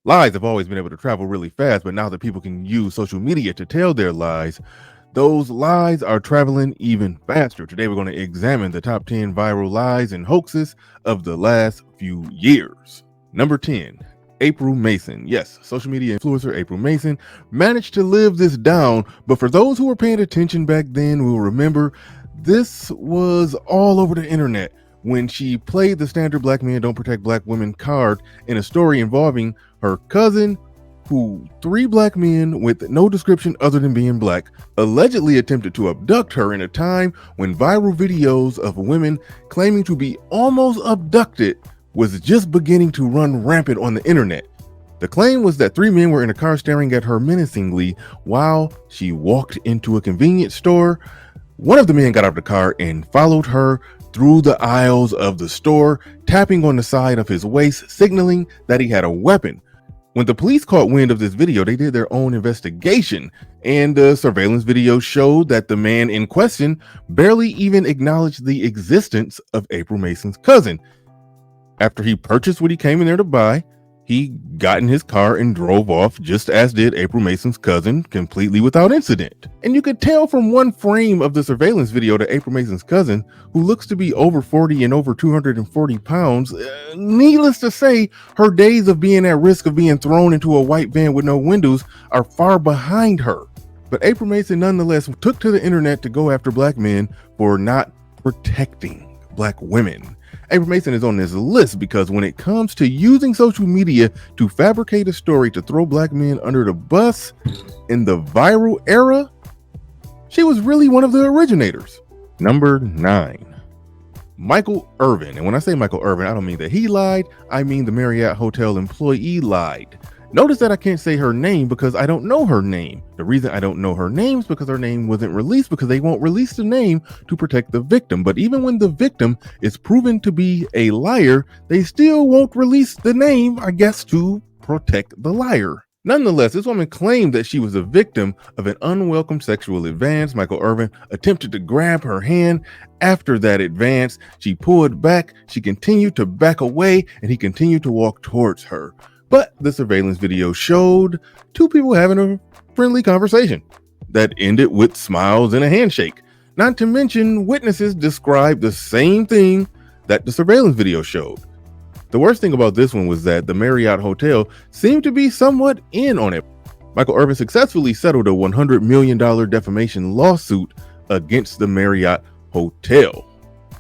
Lies have always been able to travel really fast, but now that people can use social media to tell their lies, those lies are traveling even faster. Today, we're going to examine the top 10 viral lies and hoaxes of the last few years. Number 10, April Mason. Yes, social media influencer April Mason managed to live this down, but for those who were paying attention back then will remember this was all over the internet when she played the standard black men don't protect black women card in a story involving her cousin, who 3 black men with no description other than being black allegedly attempted to abduct her in a time when viral videos of women claiming to be almost abducted was just beginning to run rampant on the internet. The claim was that 3 men were in a car staring at her menacingly while she walked into a convenience store. One of the men got out of the car and followed her through the aisles of the store, tapping on the side of his waist, signaling that he had a weapon. When the police caught wind of this video, they did their own investigation, and the surveillance video showed that the man in question barely even acknowledged the existence of April Mason's cousin. After he purchased what he came in there to buy, he got in his car and drove off, just as did April Mason's cousin, completely without incident. And you could tell from one frame of the surveillance video that April Mason's cousin, who looks to be over 40 and over 240 pounds, needless to say, her days of being at risk of being thrown into a white van with no windows are far behind her. But April Mason nonetheless took to the internet to go after black men for not protecting black women. April Mason is on this list because when it comes to using social media to fabricate a story to throw black men under the bus in the viral era, she was really one of the originators. Number 9, Michael Irvin. And when I say Michael Irvin, I don't mean that he lied. I mean the Marriott Hotel employee lied. Notice that I can't say her name because I don't know her name. The reason I don't know her name is because her name wasn't released, because they won't release the name to protect the victim. But even when the victim is proven to be a liar, they still won't release the name, I guess, to protect the liar. Nonetheless, this woman claimed that she was a victim of an unwelcome sexual advance. Michael Irvin attempted to grab her hand. After that advance, she pulled back, she continued to back away, and he continued to walk towards her. But the surveillance video showed 2 people having a friendly conversation that ended with smiles and a handshake. Not to mention, witnesses described the same thing that the surveillance video showed. The worst thing about this one was that the Marriott Hotel seemed to be somewhat in on it. Michael Irvin successfully settled a $100 million defamation lawsuit against the Marriott Hotel.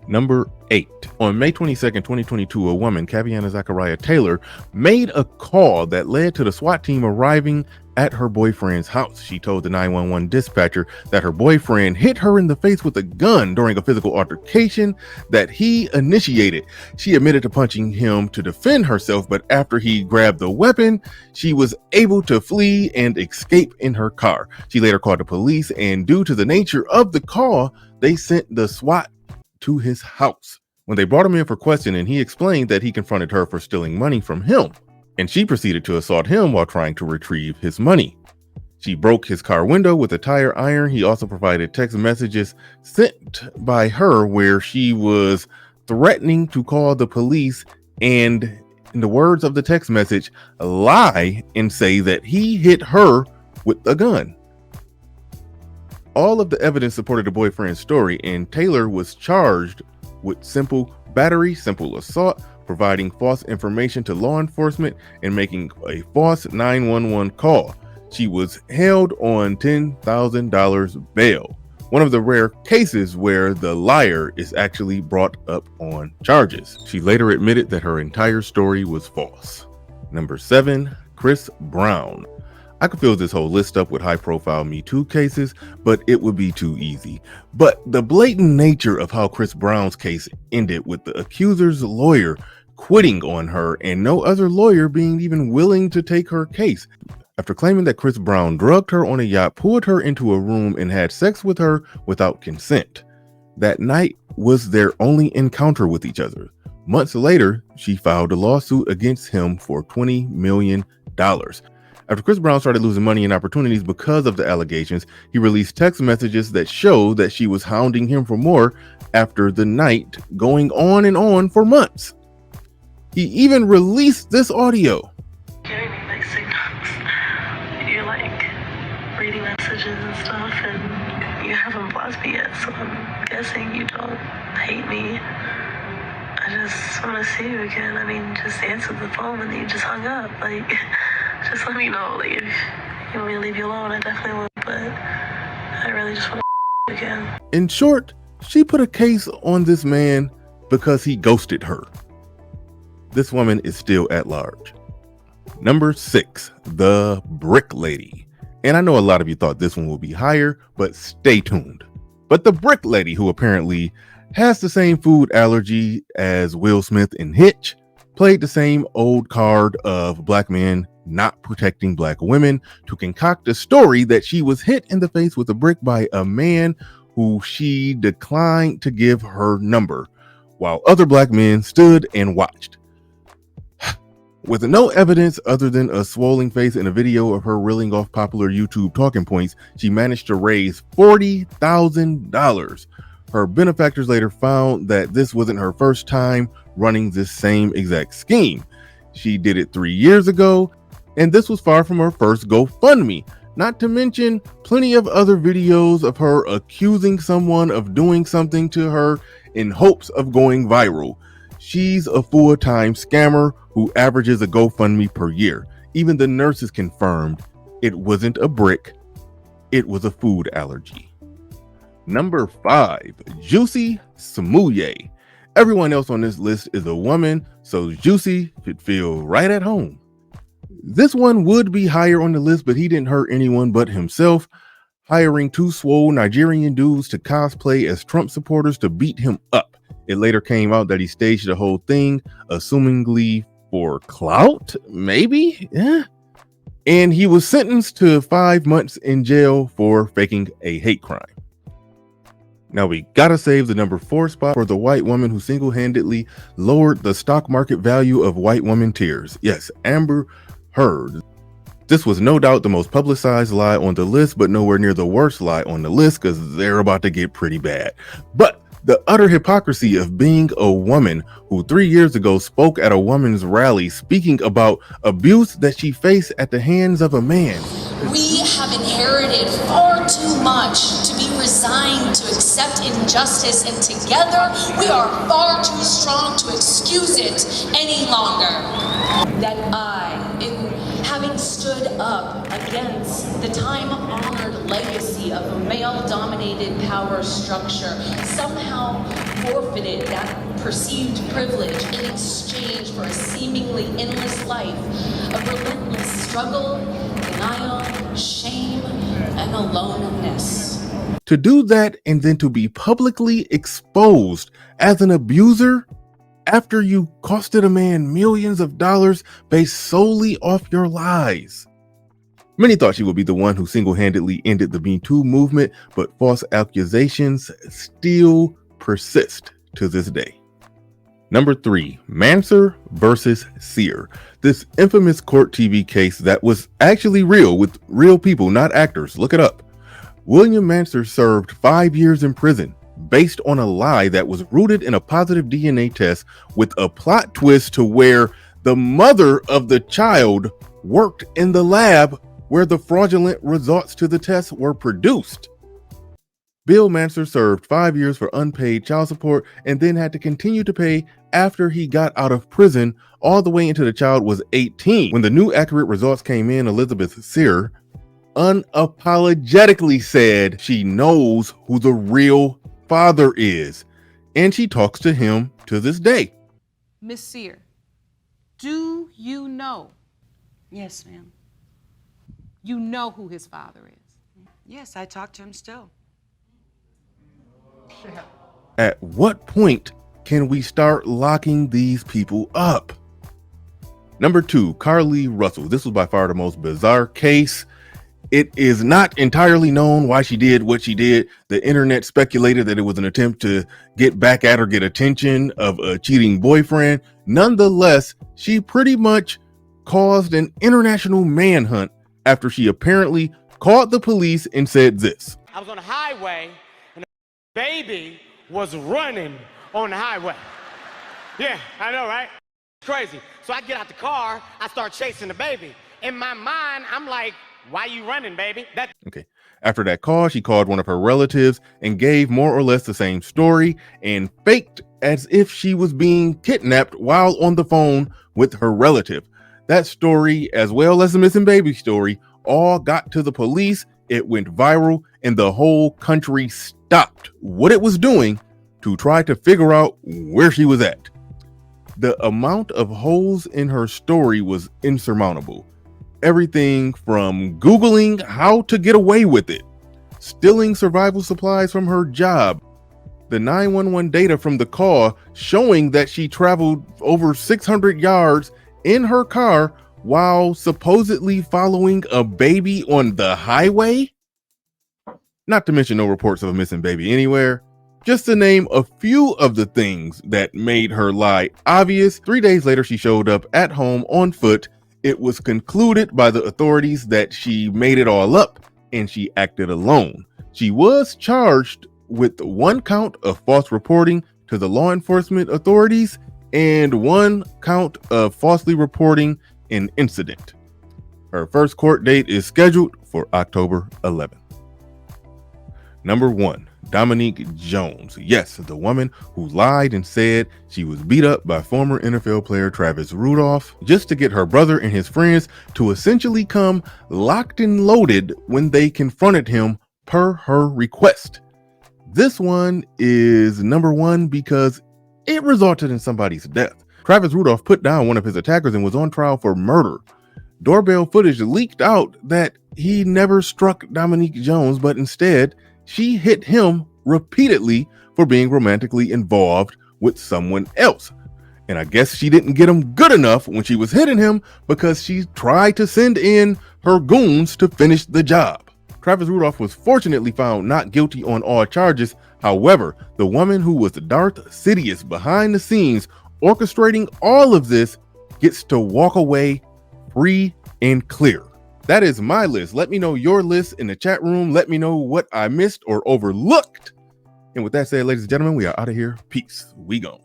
Number 8. On May 22nd, 2022, a woman, Kaviana Zachariah Taylor, made a call that led to the SWAT team arriving at her boyfriend's house. She told the 911 dispatcher that her boyfriend hit her in the face with a gun during a physical altercation that he initiated. She admitted to punching him to defend herself, but after he grabbed the weapon, she was able to flee and escape in her car. She later called the police, and due to the nature of the call, they sent the SWAT to his house. When they brought him in for questioning, he explained that he confronted her for stealing money from him, and she proceeded to assault him while trying to retrieve his money. She broke his car window with a tire iron. He also provided text messages sent by her where she was threatening to call the police and, in the words of the text message, lie and say that he hit her with a gun. All of the evidence supported the boyfriend's story, and Taylor was charged with simple battery, simple assault, providing false information to law enforcement, and making a false 911 call. She was held on $10,000 bail, one of the rare cases where the liar is actually brought up on charges. She later admitted that her entire story was false. Number 7, Chris Brown. I could fill this whole list up with high-profile Me Too cases, but it would be too easy. But the blatant nature of how Chris Brown's case ended with the accuser's lawyer quitting on her and no other lawyer being even willing to take her case. After claiming that Chris Brown drugged her on a yacht, pulled her into a room, and had sex with her without consent. That night was their only encounter with each other. Months later, she filed a lawsuit against him for $20 million. After Chris Brown started losing money and opportunities because of the allegations, he released text messages that showed that she was hounding him for more after the night going on and on for months. He even released this audio. Kidding me? you're like reading messages and stuff, and you haven't blocked me yet, so I'm guessing you don't hate me. I just want to see you again. I mean, just answered the phone and you just hung up. Like, just let me know. Like, if you want me to leave you alone, I definitely would, but I really just want to again. In short, she put a case on this man because he ghosted her. This woman is still at large. Number 6, the Brick Lady. And I know a lot of you thought this one would be higher, but stay tuned. But the Brick Lady, who apparently has the same food allergy as Will Smith in Hitch, played the same old card of black men not protecting black women to concoct a story that she was hit in the face with a brick by a man who she declined to give her number, while other black men stood and watched. With no evidence other than a swollen face and a video of her reeling off popular YouTube talking points, she managed to raise $40,000. Her benefactors later found that this wasn't her first time running this same exact scheme. She did it 3 years ago, and this was far from her first GoFundMe. Not to mention plenty of other videos of her accusing someone of doing something to her in hopes of going viral. She's a full-time scammer who averages a GoFundMe per year. Even the nurses confirmed it wasn't a brick, it was a food allergy. Number 5, Juicy Smouye. Everyone else on this list is a woman, so Juicy should feel right at home. This one would be higher on the list, but he didn't hurt anyone but himself, hiring 2 swole Nigerian dudes to cosplay as Trump supporters to beat him up. It later came out that he staged the whole thing, assumingly for clout, maybe? Yeah. And he was sentenced to 5 months in jail for faking a hate crime. Now we gotta save the number 4 spot for the white woman who single-handedly lowered the stock market value of white woman tears. Yes, Amber Heard. This was no doubt the most publicized lie on the list, but nowhere near the worst lie on the list, because they're about to get pretty bad. But the utter hypocrisy of being a woman who 3 years ago spoke at a woman's rally speaking about abuse that she faced at the hands of a man. We have inherited far too much to be resigned to accept injustice, and together we are far too strong to excuse it any longer. That I, in having stood up against the time-honored legacy of a male-dominated power structure, somehow forfeited that perceived privilege in exchange for a seemingly endless life of relentless struggle, denial, shame, and aloneness. To do that and then to be publicly exposed as an abuser after you costed a man millions of dollars based solely off your lies. Many thought she would be the one who single-handedly ended the Me Too movement, but false accusations still persist to this day. Number 3, Manser versus Sear. This infamous court TV case that was actually real with real people, not actors. Look it up. William Manser served 5 years in prison based on a lie that was rooted in a positive DNA test with a plot twist to where the mother of the child worked in the lab where the fraudulent results to the test were produced. Bill Manser served 5 years for unpaid child support and then had to continue to pay after he got out of prison all the way until the child was 18. When the new accurate results came in, Elizabeth Sear unapologetically said she knows who the real father is, and she talks to him to this day. Miss Sear, do you know? Yes, ma'am. You know who his father is? Yes, I talk to him still. At what point can we start locking these people up? Number 2, Carlee Russell. This was by far the most bizarre case. It is not entirely known why she did what she did. The internet speculated that it was an attempt to get back at or get attention of a cheating boyfriend. Nonetheless, she pretty much caused an international manhunt after she apparently called the police and said this. I was on the highway and a baby was running on the highway. Yeah, I know, right? Crazy. So I get out the car, I start chasing the baby. in my mind, I'm like, why you running, baby? Okay. After that call, she called one of her relatives and gave more or less the same story and faked as if she was being kidnapped while on the phone with her relative. That story, as well as the missing baby story, all got to the police. It went viral and the whole country stopped what it was doing to try to figure out where she was at. The amount of holes in her story was insurmountable. Everything from Googling how to get away with it, stealing survival supplies from her job, the 911 data from the call showing that she traveled over 600 yards in her car while supposedly following a baby on the highway. Not to mention no reports of a missing baby anywhere. Just to name a few of the things that made her lie obvious, 3 days later she showed up at home on foot. It was concluded by the authorities that she made it all up and she acted alone. She was charged with 1 count of false reporting to the law enforcement authorities and 1 count of falsely reporting an incident. Her first court date is scheduled for October 11th. Number 1, Dominique Jones. Yes, the woman who lied and said she was beat up by former NFL player Travis Rudolph just to get her brother and his friends to essentially come locked and loaded when they confronted him per her request. This one is number 1 because it resulted in somebody's death. Travis Rudolph put down one of his attackers and was on trial for murder. Doorbell footage leaked out that he never struck Dominique Jones, but instead she hit him repeatedly for being romantically involved with someone else. And I guess she didn't get him good enough when she was hitting him because she tried to send in her goons to finish the job. Travis Rudolph was fortunately found not guilty on all charges. However, the woman who was Darth Sidious behind the scenes orchestrating all of this gets to walk away free and clear. That is my list. Let me know your list in the chat room. Let me know what I missed or overlooked. And with that said, ladies and gentlemen, we are out of here. Peace. We gone.